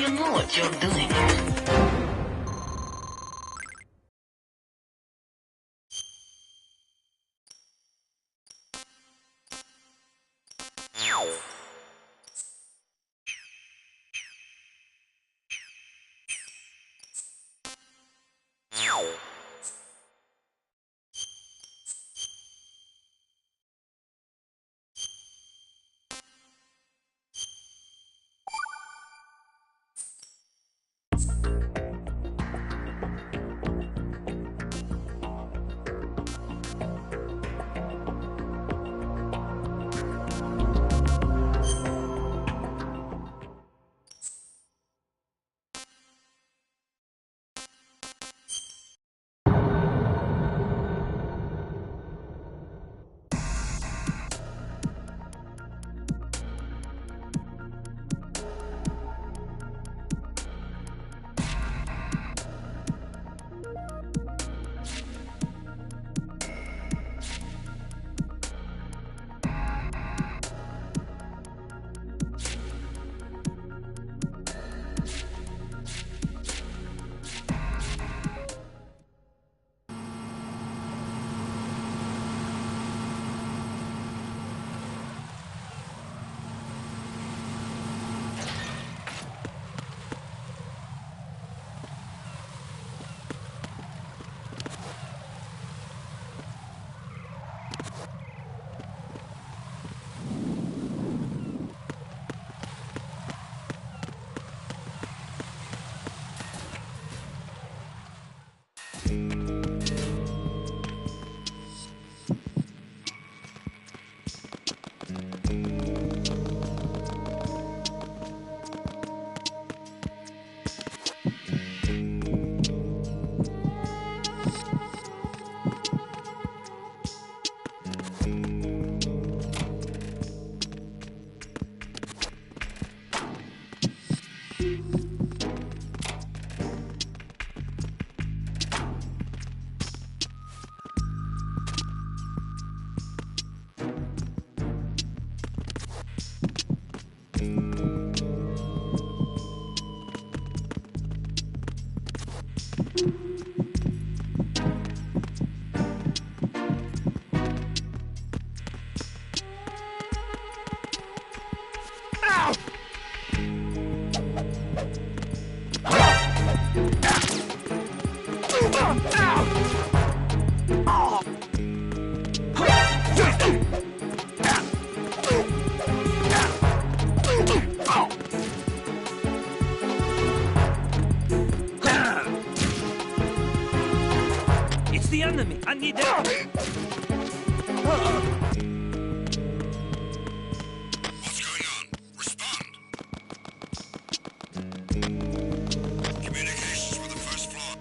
even know what you're doing here. It's the enemy. I need help. What's going on? Respond. Communications with the first floor.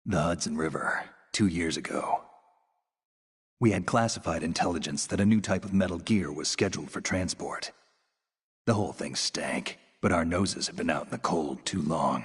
The Hudson River, 2 years ago. We had classified intelligence that a new type of metal gear was scheduled for transport. The whole thing stank, but our noses had been out in the cold too long.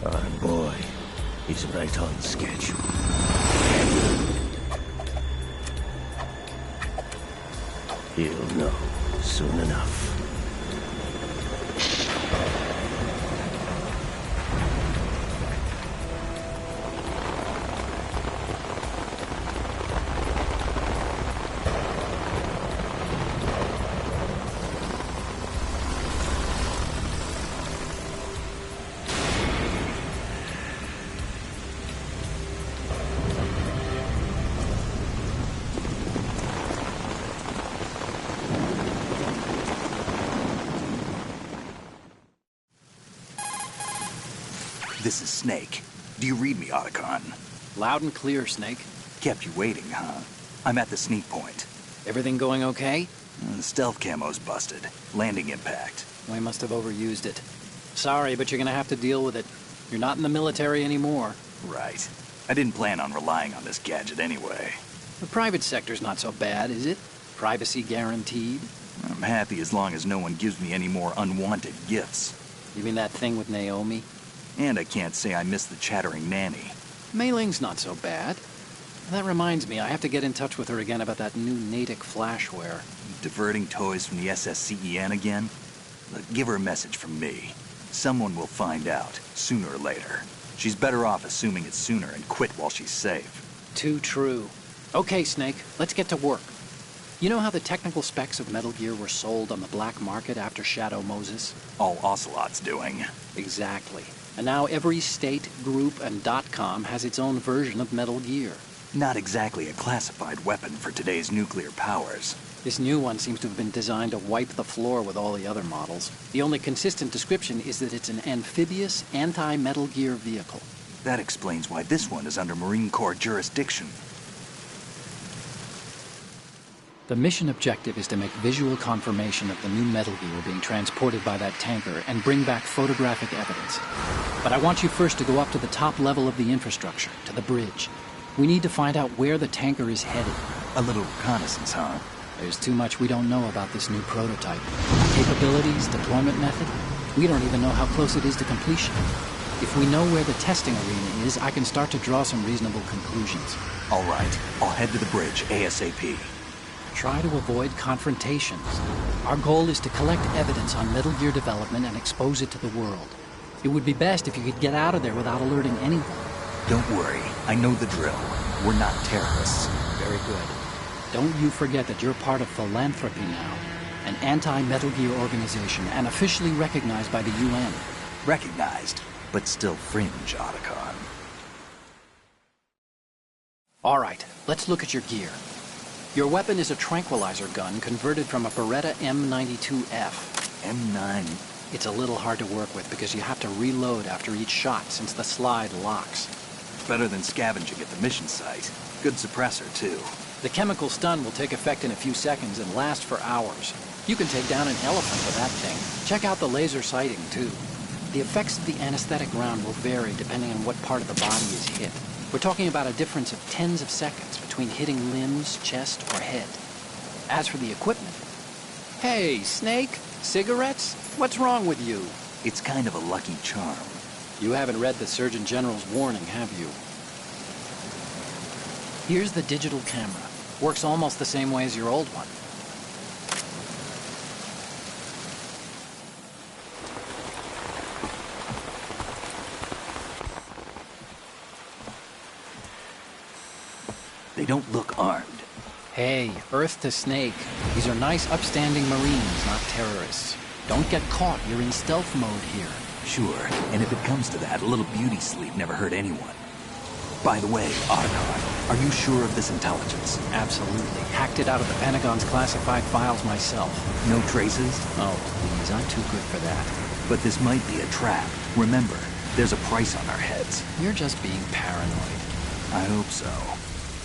Our boy is right on schedule. He'll know soon enough. This is Snake. Do you read me, Otacon? Loud and clear, Snake. Kept you waiting, huh? I'm at the sneak point. Everything going okay? The stealth camo's busted. Landing impact. We must have overused it. Sorry, but you're gonna have to deal with it. You're not in the military anymore. Right. I didn't plan on relying on this gadget anyway. The private sector's not so bad, is it? Privacy guaranteed? I'm happy as long as no one gives me any more unwanted gifts. You mean that thing with Naomi? And I can't say I miss the chattering nanny. Mei Ling's not so bad. That reminds me, I have to get in touch with her again about that new Natick flashware. Diverting toys from the SSCEN again? Look, give her a message from me. Someone will find out, sooner or later. She's better off assuming it's sooner and quit while she's safe. Too true. Okay, Snake, let's get to work. You know how the technical specs of Metal Gear were sold on the black market after Shadow Moses? All Ocelot's doing. Exactly. And now every state, group, and .com has its own version of Metal Gear. Not exactly a classified weapon for today's nuclear powers. This new one seems to have been designed to wipe the floor with all the other models. The only consistent description is that it's an amphibious, anti-Metal Gear vehicle. That explains why this one is under Marine Corps jurisdiction. The mission objective is to make visual confirmation of the new Metal Gear being transported by that tanker and bring back photographic evidence. But I want you first to go up to the top level of the infrastructure, to the bridge. We need to find out where the tanker is headed. A little reconnaissance, huh? There's too much we don't know about this new prototype. Capabilities, deployment method. We don't even know how close it is to completion. If we know where the testing arena is, I can start to draw some reasonable conclusions. All right, I'll head to the bridge ASAP. Try to avoid confrontations. Our goal is to collect evidence on Metal Gear development and expose it to the world. It would be best if you could get out of there without alerting anyone. Don't worry, I know the drill. We're not terrorists. Very good. Don't you forget that you're part of Philanthropy now, an anti-Metal Gear organization and officially recognized by the UN. Recognized, but still fringe, Otacon. All right, let's look at your gear. Your weapon is a tranquilizer gun converted from a Beretta M92F. M9. It's a little hard to work with because you have to reload after each shot since the slide locks. Better than scavenging at the mission site. Good suppressor, too. The chemical stun will take effect in a few seconds and last for hours. You can take down an elephant with that thing. Check out the laser sighting, too. The effects of the anesthetic round will vary depending on what part of the body is hit. We're talking about a difference of tens of seconds between hitting limbs, chest, or head. As for the equipment... Hey, Snake! Cigarettes? What's wrong with you? It's kind of a lucky charm. You haven't read the Surgeon General's warning, have you? Here's the digital camera. Works almost the same way as your old one. They don't look armed. Hey, Earth to Snake. These are nice, upstanding Marines, not terrorists. Don't get caught. You're in stealth mode here. Sure, and if it comes to that, a little beauty sleep never hurt anyone. By the way, Otacon, are you sure of this intelligence? Absolutely. Hacked it out of the Pentagon's classified files myself. No traces? Oh, please, I'm too good for that. But this might be a trap. Remember, there's a price on our heads. You're just being paranoid. I hope so.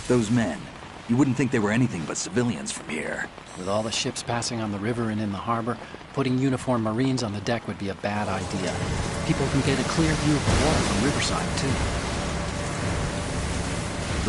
Those men, you wouldn't think they were anything but civilians from here. With all the ships passing on the river and in the harbor, putting uniformed Marines on the deck would be a bad idea. People can get a clear view of the water from Riverside, too.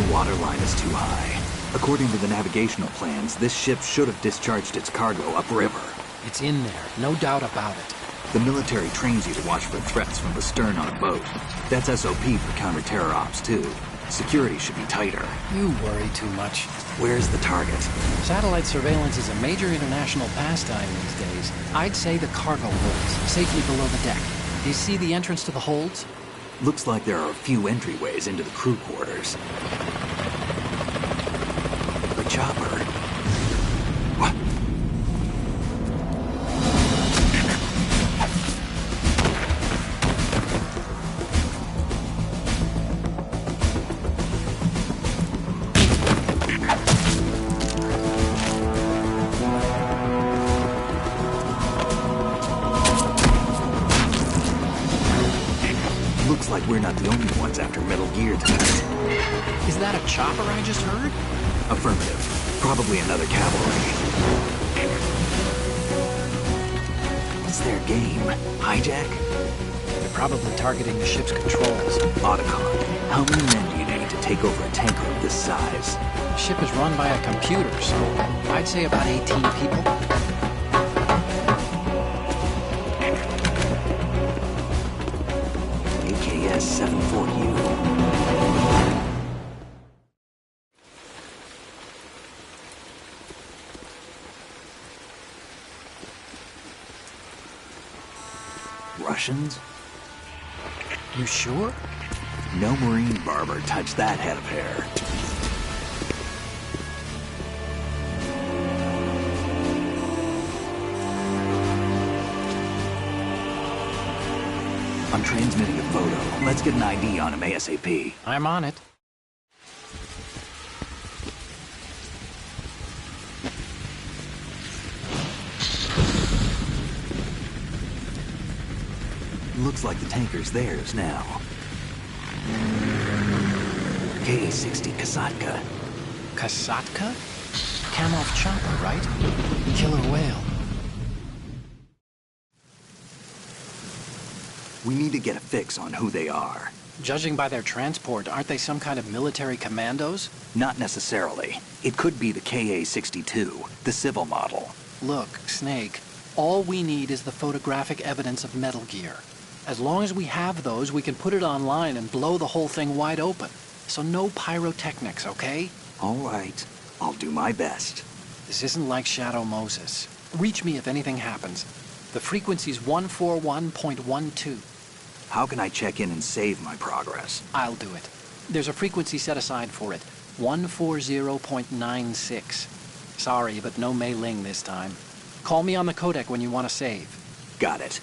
The water line is too high. According to the navigational plans, this ship should have discharged its cargo upriver. It's in there, no doubt about it. The military trains you to watch for threats from the stern on a boat. That's SOP for counter-terror ops, too. Security should be tighter. You worry too much. Where's the target? Satellite surveillance is a major international pastime these days. I'd say the cargo holds, safely below the deck. Do you see the entrance to the holds? Looks like there are a few entryways into the crew quarters. The chopper. What? Looks like we're not the only ones after Metal Gear tonight. Is that a chopper I just heard? Affirmative. Probably another cavalry. What's their game? Hijack? They're probably targeting the ship's controls. Otacon, how many men do you need to take over a tanker of this size? The ship is run by a computer, so I'd say about 18 people. Russians? You sure? No Marine barber touched that head of hair. I'm transmitting a photo. Let's get an ID on him ASAP. I'm on it. Looks like the tanker's theirs now. KA-60 Kasatka. Kasatka? Kamov chopper, right? Killer whale. We need to get a fix on who they are. Judging by their transport, aren't they some kind of military commandos? Not necessarily. It could be the KA-62, the civil model. Look, Snake, all we need is the photographic evidence of Metal Gear. As long as we have those, we can put it online and blow the whole thing wide open. So no pyrotechnics, okay? All right. I'll do my best. This isn't like Shadow Moses. Reach me if anything happens. The frequency's 141.12. How can I check in and save my progress? I'll do it. There's a frequency set aside for it. 140.96. Sorry, but no Mei Ling this time. Call me on the codec when you want to save. Got it.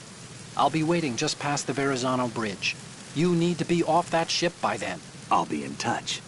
I'll be waiting just past the Verrazano Bridge. You need to be off that ship by then. I'll be in touch.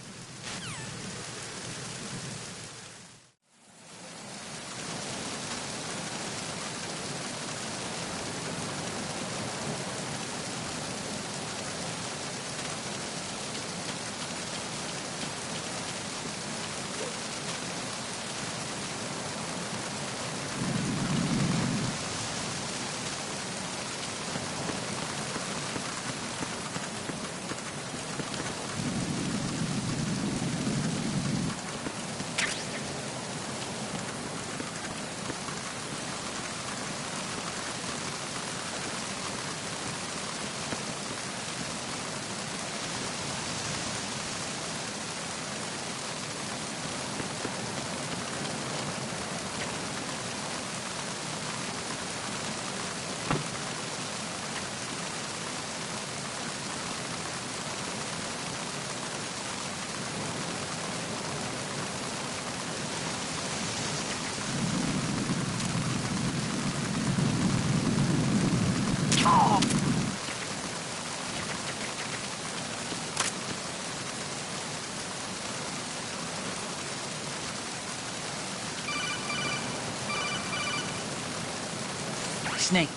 Snake,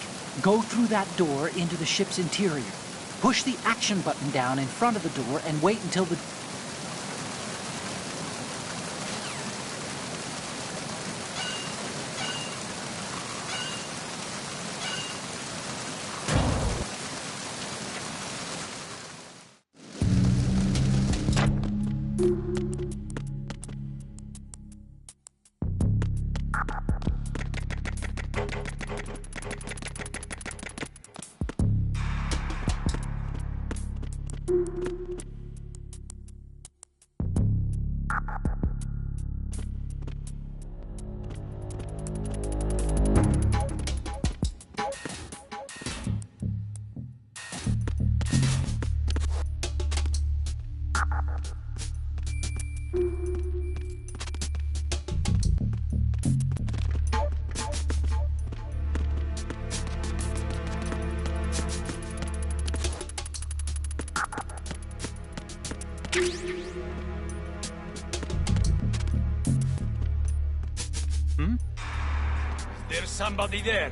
go through that door into the ship's interior. Push the action button down in front of the door and wait until the... There's somebody there.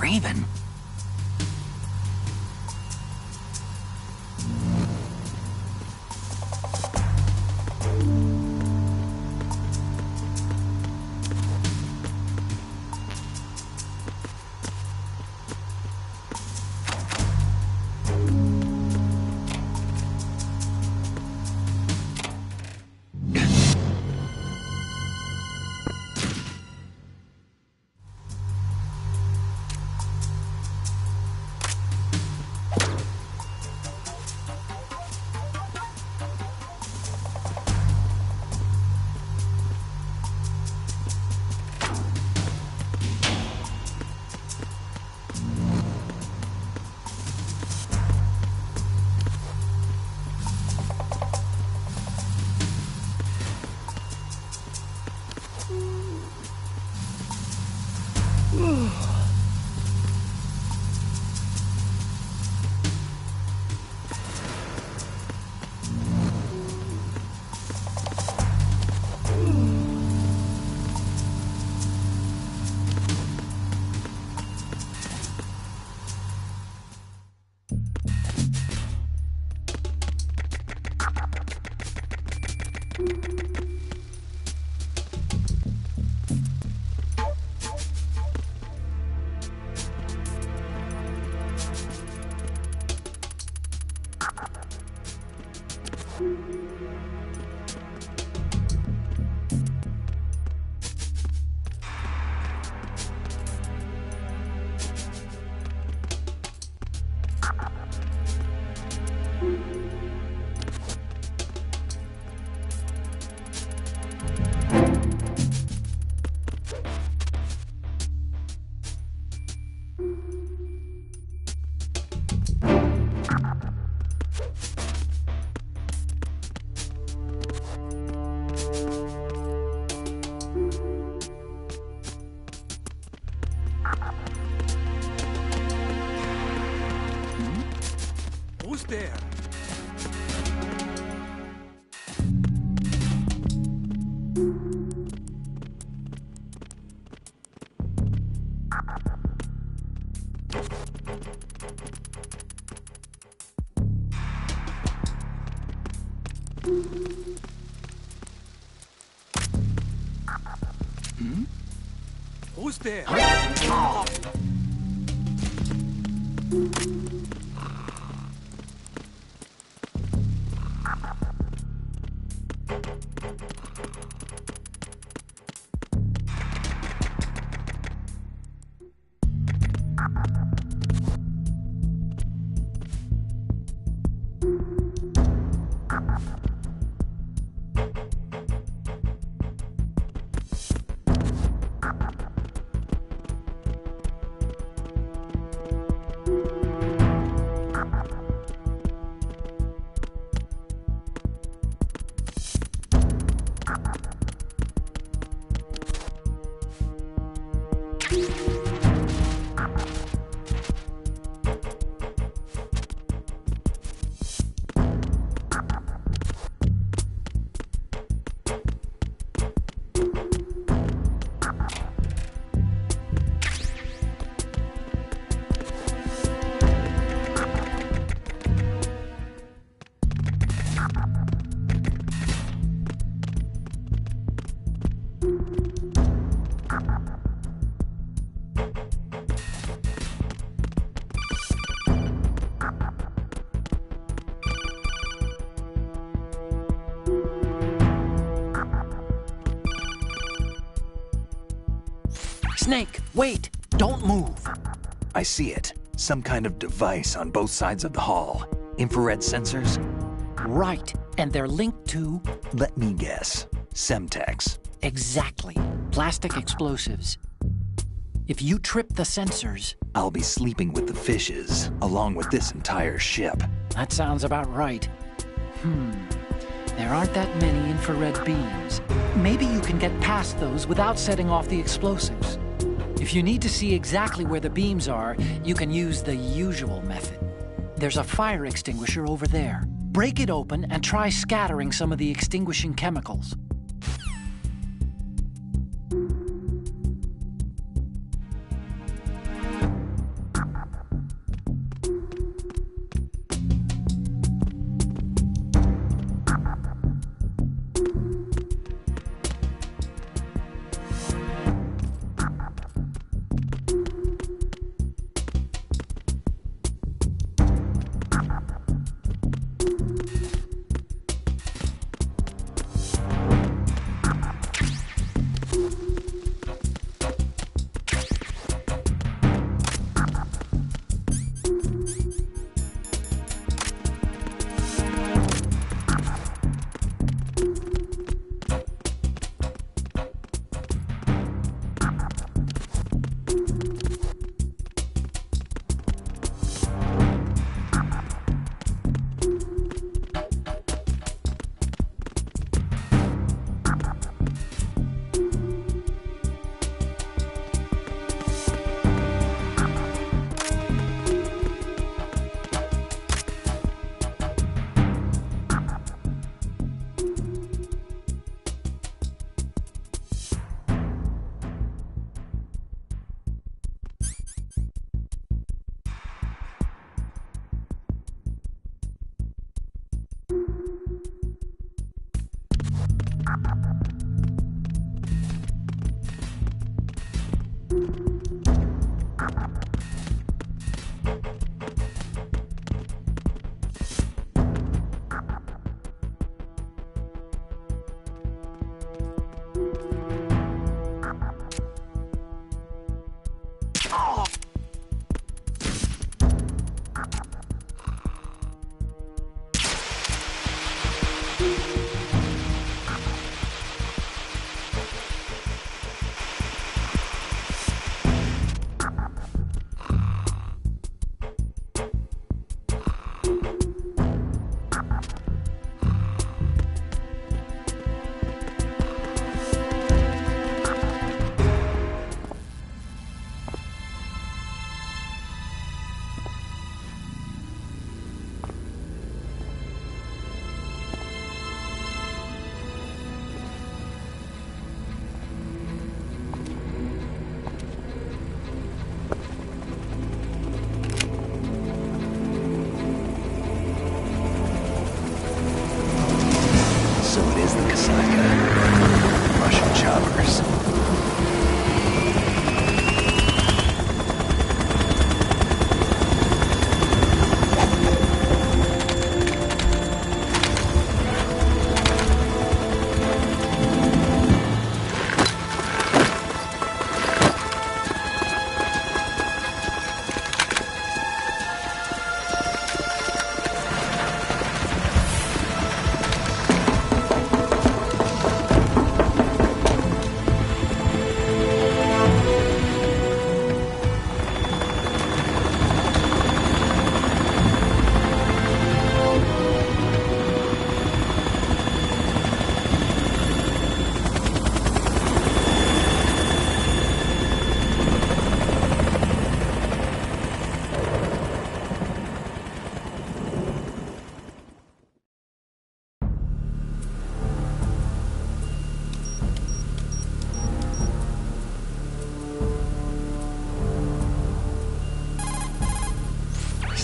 Raven. Who's there? Who's there? Snake, wait! Don't move! I see it. Some kind of device on both sides of the hall. Infrared sensors? Right, and they're linked to... Let me guess. Semtex. Exactly. Plastic explosives. If you trip the sensors... I'll be sleeping with the fishes, along with this entire ship. That sounds about right. There aren't that many infrared beams. Maybe you can get past those without setting off the explosives. If you need to see exactly where the beams are, you can use the usual method. There's a fire extinguisher over there. Break it open and try scattering some of the extinguishing chemicals.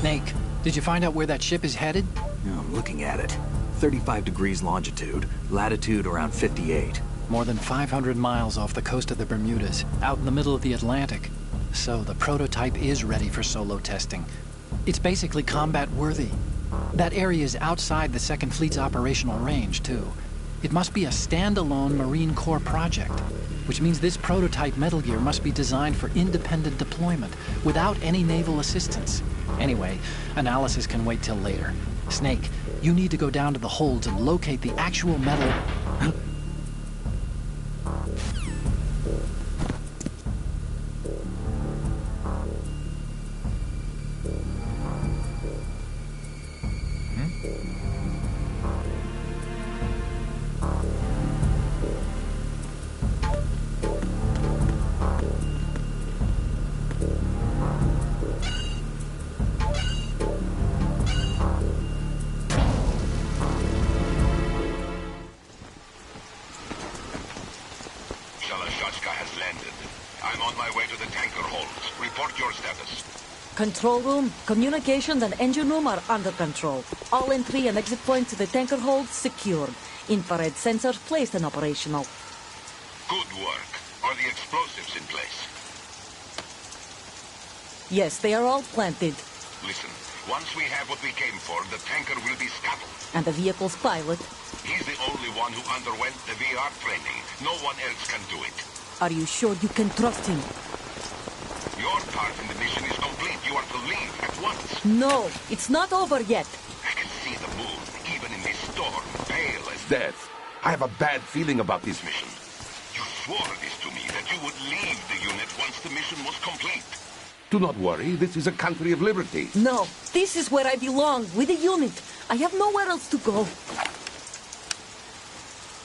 Snake, did you find out where that ship is headed? I'm looking at it. 35 degrees longitude, latitude around 58. More than 500 miles off the coast of the Bermudas, out in the middle of the Atlantic. So the prototype is ready for solo testing. It's basically combat-worthy. That area is outside the Second Fleet's operational range, too. It must be a standalone Marine Corps project, which means this prototype Metal Gear must be designed for independent deployment, without any naval assistance. Anyway, analysis can wait till later. Snake, you need to go down to the holds and locate the actual metal... has landed. I'm on my way to the tanker holds. Report your status. Control room, communications and engine room are under control. All entry and exit points to the tanker holds secured. Infrared sensors placed and operational. Good work. Are the explosives in place? Yes, they are all planted. Listen, once we have what we came for, the tanker will be scuttled. And the vehicle's pilot? He's the only one who underwent the VR training. No one else can do it. Are you sure you can trust him? Your part in the mission is complete. You are to leave at once. No, it's not over yet. I can see the moon, even in this storm, pale as death. I have a bad feeling about this mission. You swore this to me, that you would leave the unit once the mission was complete. Do not worry, this is a country of liberty. No, this is where I belong, with the unit. I have nowhere else to go.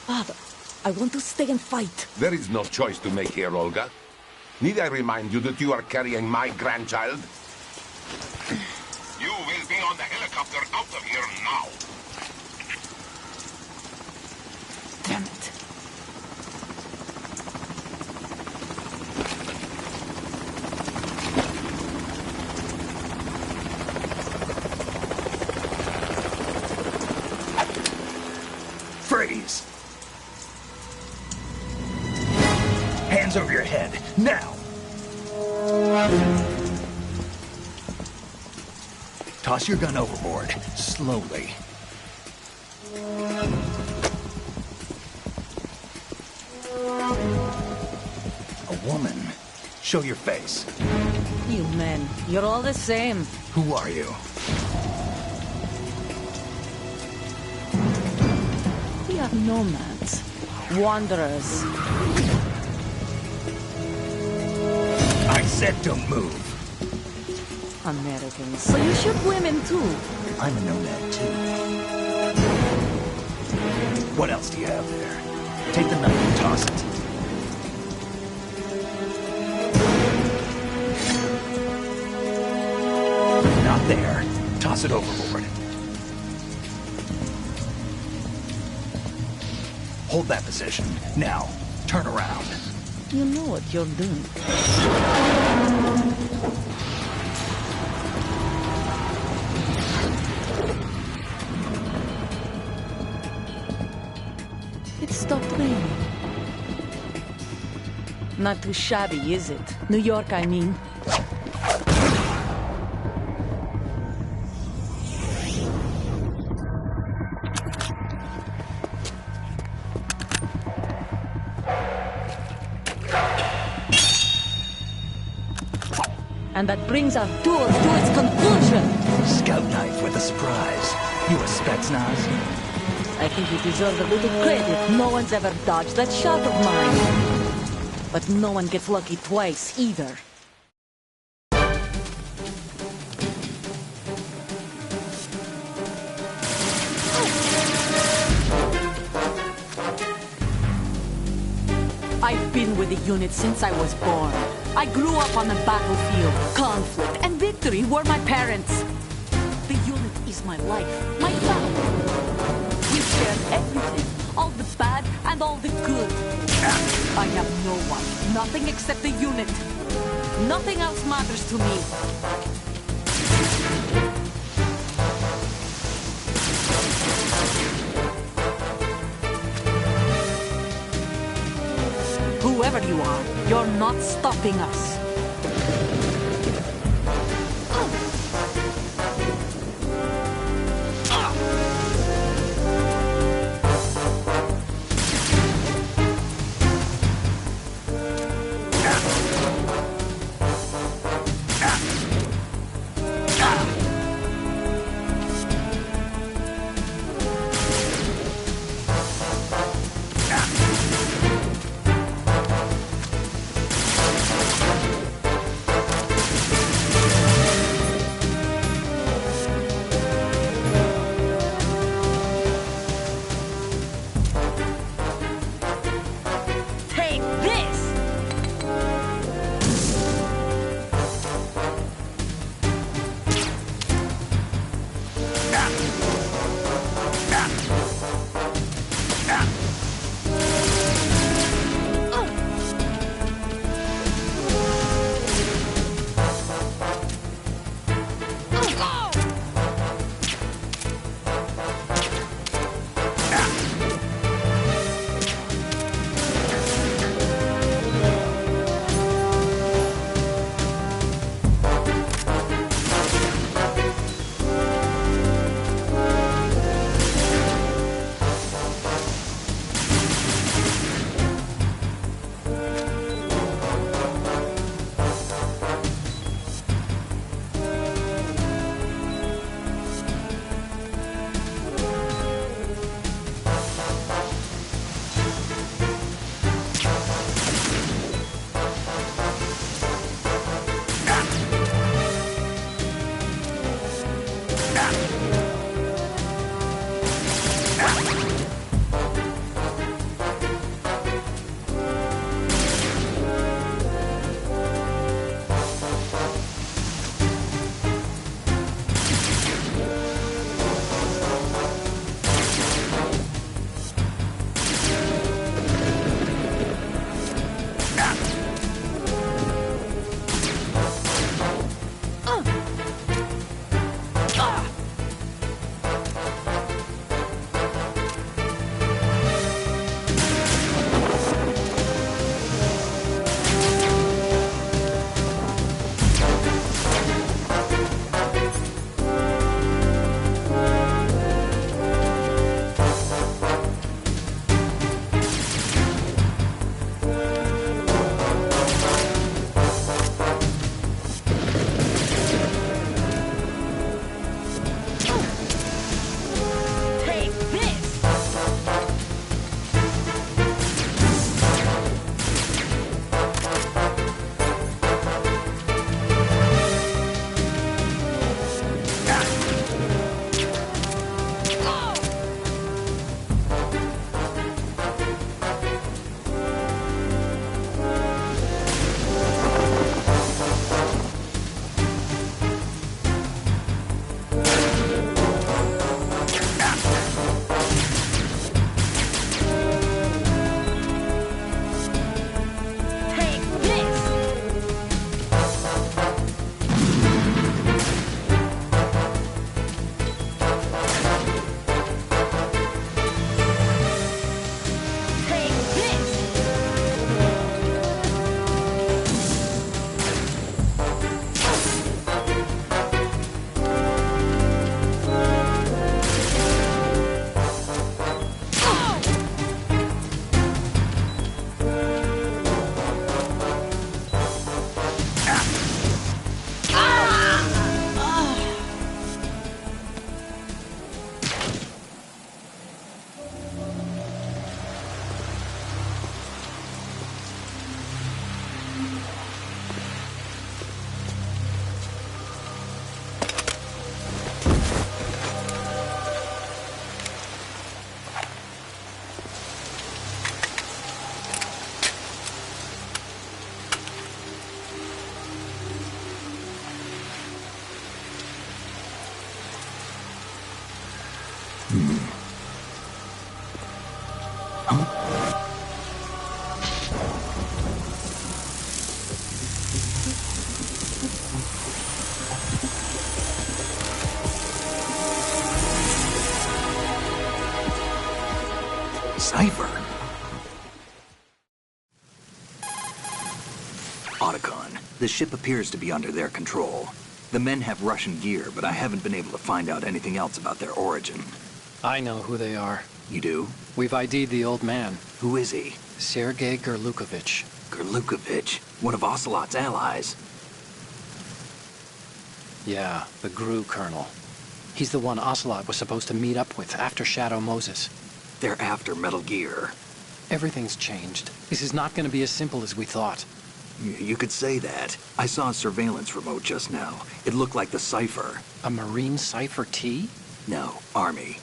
Father, I want to stay and fight. There is no choice to make here, Olga. Need I remind you that you are carrying my grandchild? You will be on the helicopter out of here now. Damn it. Freeze! Hands over your head, now! Toss your gun overboard, slowly. A woman. Show your face. You men, you're all the same. Who are you? We are nomads. Wanderers. I said don't move. Americans. So you shoot women too. I'm a nomad too. What else do you have there? Take the knife and toss it. Not there. Toss it overboard. Hold that position. Now, turn around. You know what you're doing. It stopped raining. Not too shabby, is it? New York, I mean. And that brings our tour to its conclusion. Scout knife with a surprise. You a Spetsnaz? I think you deserve a little credit. No one's ever dodged that shot of mine. But no one gets lucky twice, either. I've been with the unit since I was born. I grew up on the battlefield. Conflict and victory were my parents. The unit is my life, my family. We share everything, all the bad and all the good. I have no one, nothing except the unit. Nothing else matters to me. whoever you are, you're not stopping us. Cipher. Otacon, the ship appears to be under their control. The men have Russian gear, but I haven't been able to find out anything else about their origin. I know who they are. You do? We've ID'd the old man, Who is he? Sergei Gerlukovich. Gerlukovich, one of Ocelot's allies. Yeah, the GRU colonel. He's the one Ocelot was supposed to meet up with after Shadow Moses. They're after Metal Gear. Everything's changed. This is not going to be as simple as we thought. You could say that. I saw a surveillance remote just now. It looked like the Cypher. A Marine Cypher T? No, Army.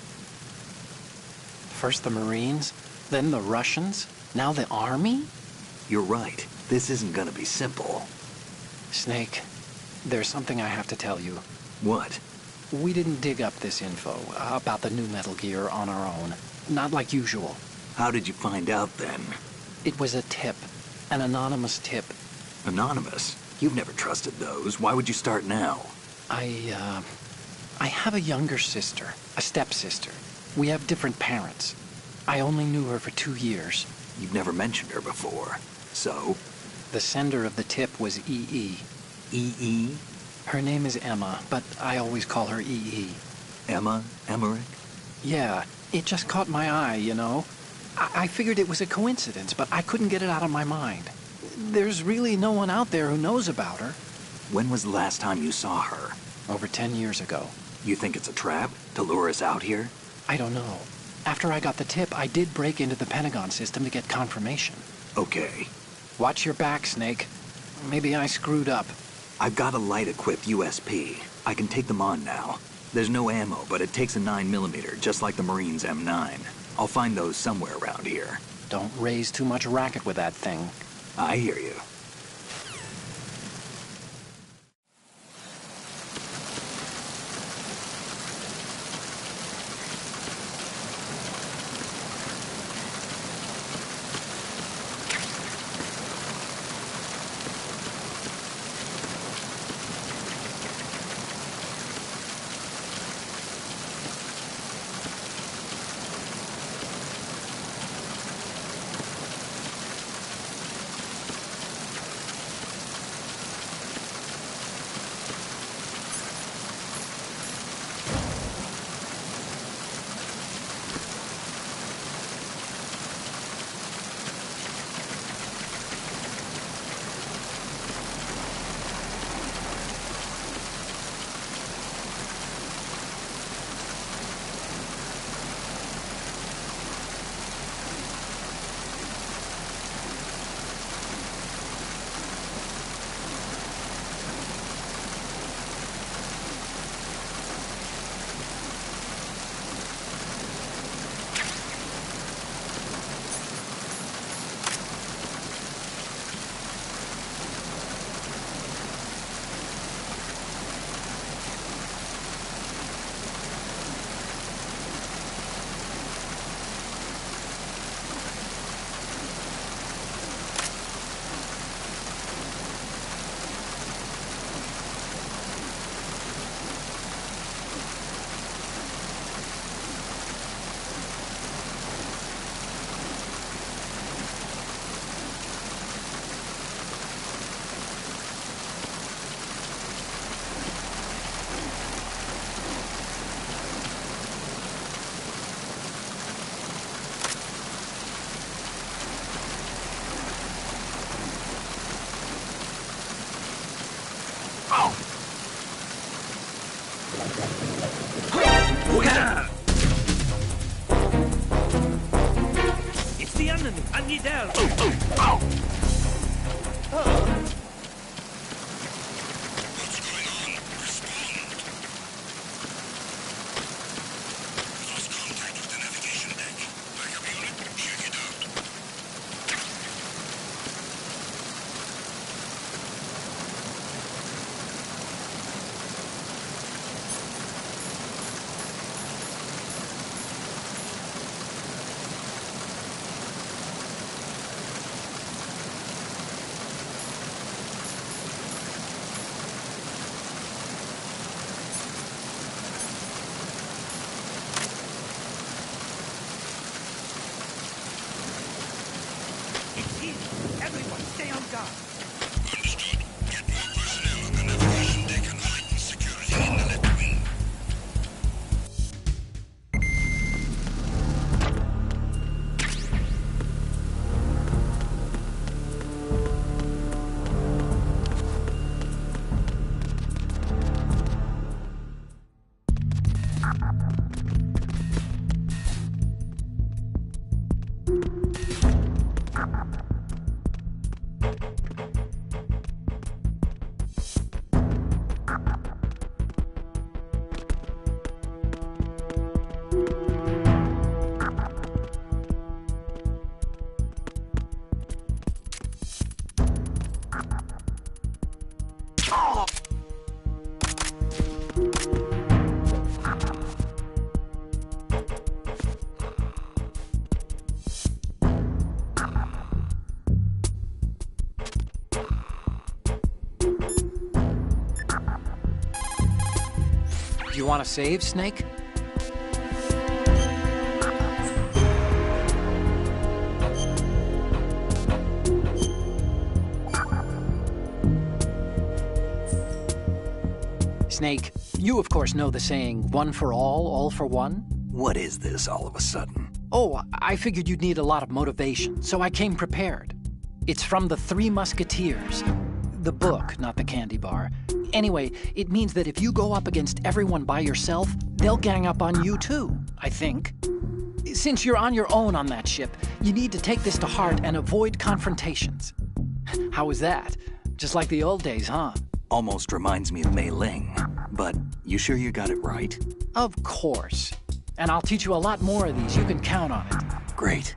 First the Marines, then the Russians, now the Army? You're right. This isn't gonna be simple. Snake, there's something I have to tell you. What? We didn't dig up this info about the new Metal Gear on our own. Not like usual. How did you find out then? It was a tip. An anonymous tip. Anonymous? You've never trusted those. Why would you start now? I have a younger sister, a stepsister. We have different parents. I only knew her for 2 years. You've never mentioned her before. So? The sender of the tip was EE. EE? Her name is Emma, but I always call her EE. Emma? Emmerich? Yeah, it just caught my eye, you know? I figured it was a coincidence, but I couldn't get it out of my mind. There's really no one out there who knows about her. When was the last time you saw her? Over 10 years ago. You think it's a trap? To lure us out here? I don't know. After I got the tip, I did break into the Pentagon system to get confirmation. Okay. Watch your back, Snake. Maybe I screwed up. I've got a light-equipped USP. I can take them on now. There's no ammo, but it takes a 9mm, just like the Marines' M9. I'll find those somewhere around here. Don't raise too much racket with that thing. I hear you. It's the enemy! I need help! You want to save, Snake? Snake, you of course know the saying, one for all for one? What is this all of a sudden? Oh, I figured you'd need a lot of motivation, so I came prepared. It's from the Three Musketeers. The book, not the candy bar. Anyway, it means that if you go up against everyone by yourself, they'll gang up on you too, I think. Since you're on your own on that ship, you need to take this to heart and avoid confrontations. How was that? Just like the old days, huh? Almost reminds me of Mei Ling, but you sure you got it right? Of course. And I'll teach you a lot more of these. You can count on it. Great.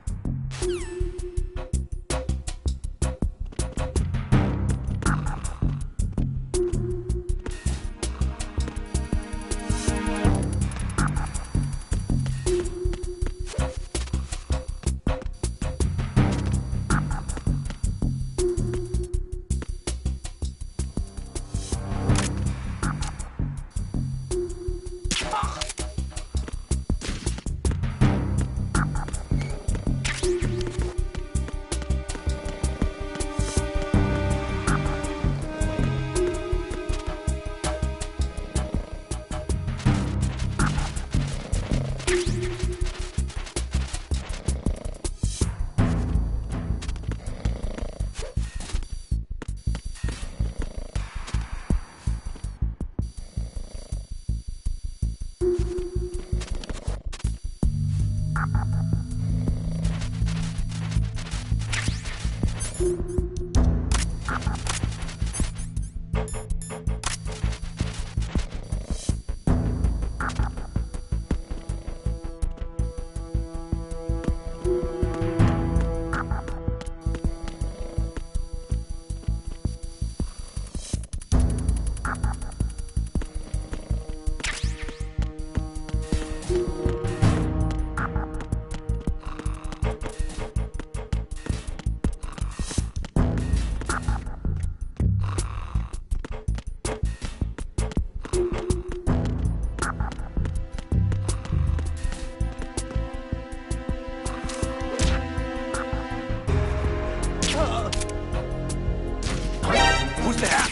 Who's there?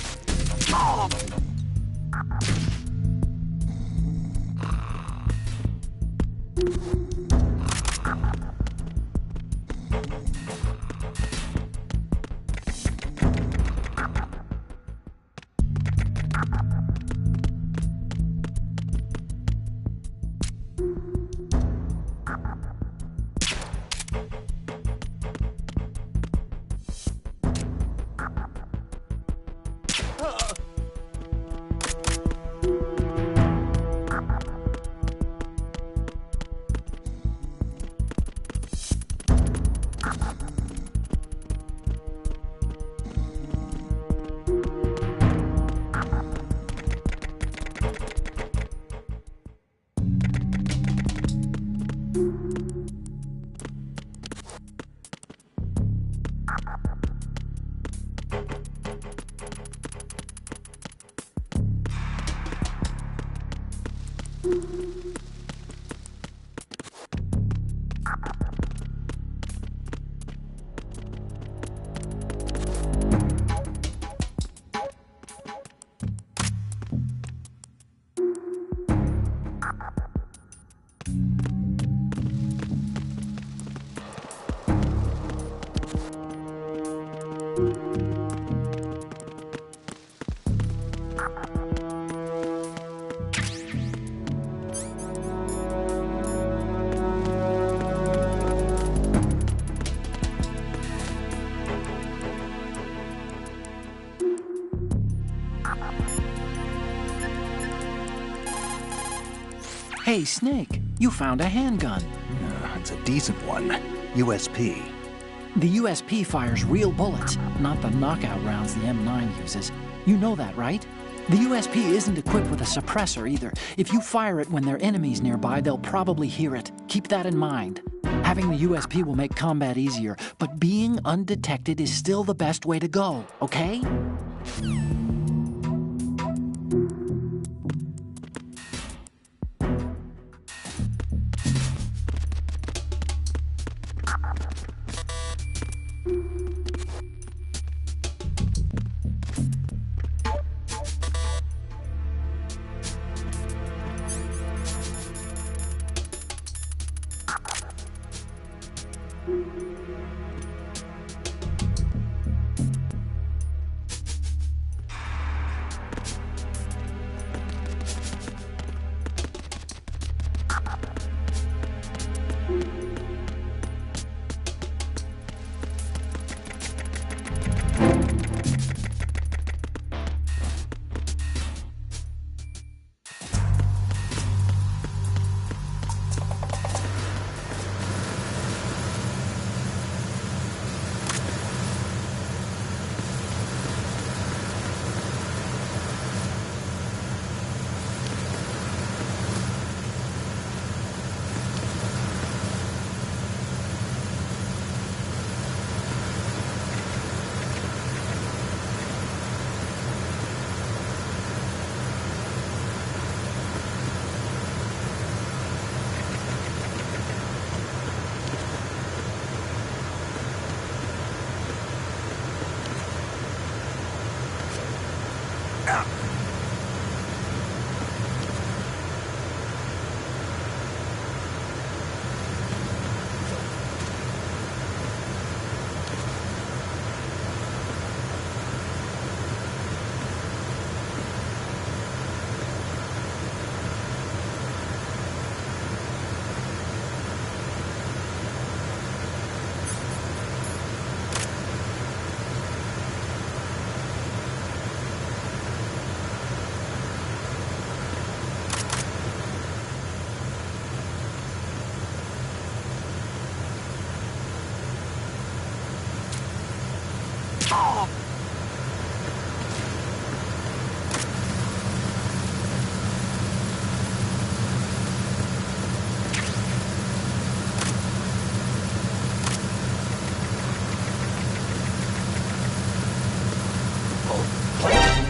Oh. Hey, Snake, you found a handgun. It's a decent one. USP. The USP fires real bullets, not the knockout rounds the M9 uses. You know that, right? The USP isn't equipped with a suppressor either. If you fire it when there are enemies nearby, they'll probably hear it. Keep that in mind. Having the USP will make combat easier, but being undetected is still the best way to go, okay?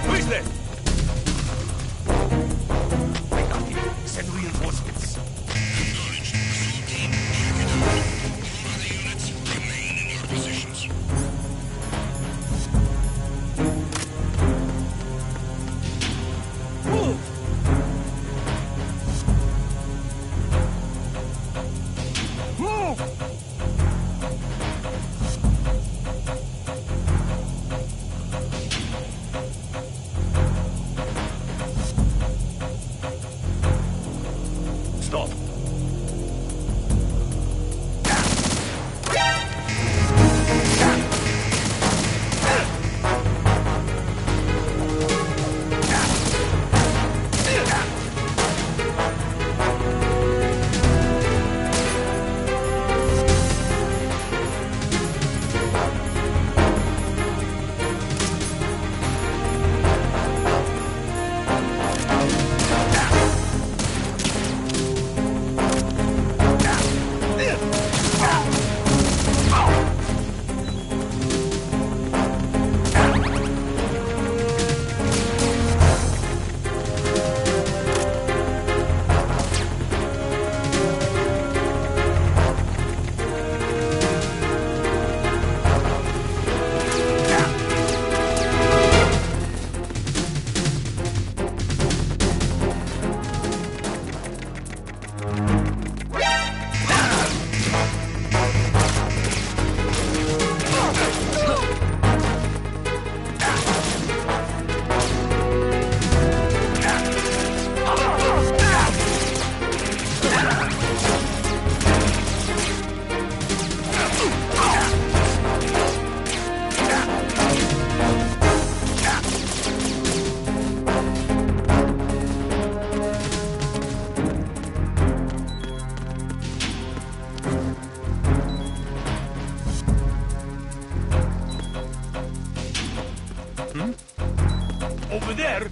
Who is there? Wait up here. Send reinforcements. Acknowledged. Assault team, back it up. All other units, remain in your positions. Move! Move! Stop. Over there?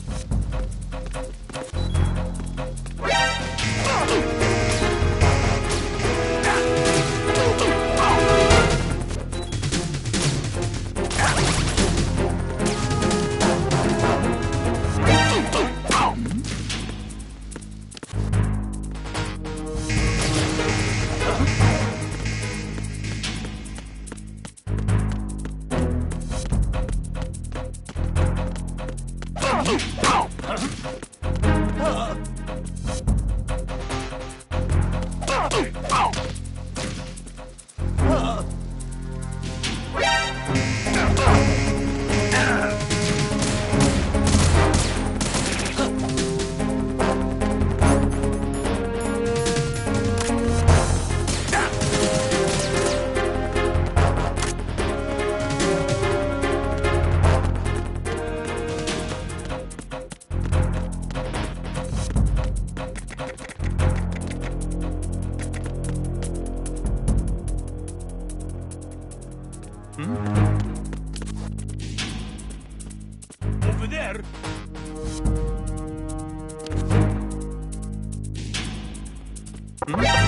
Over there? Hmm?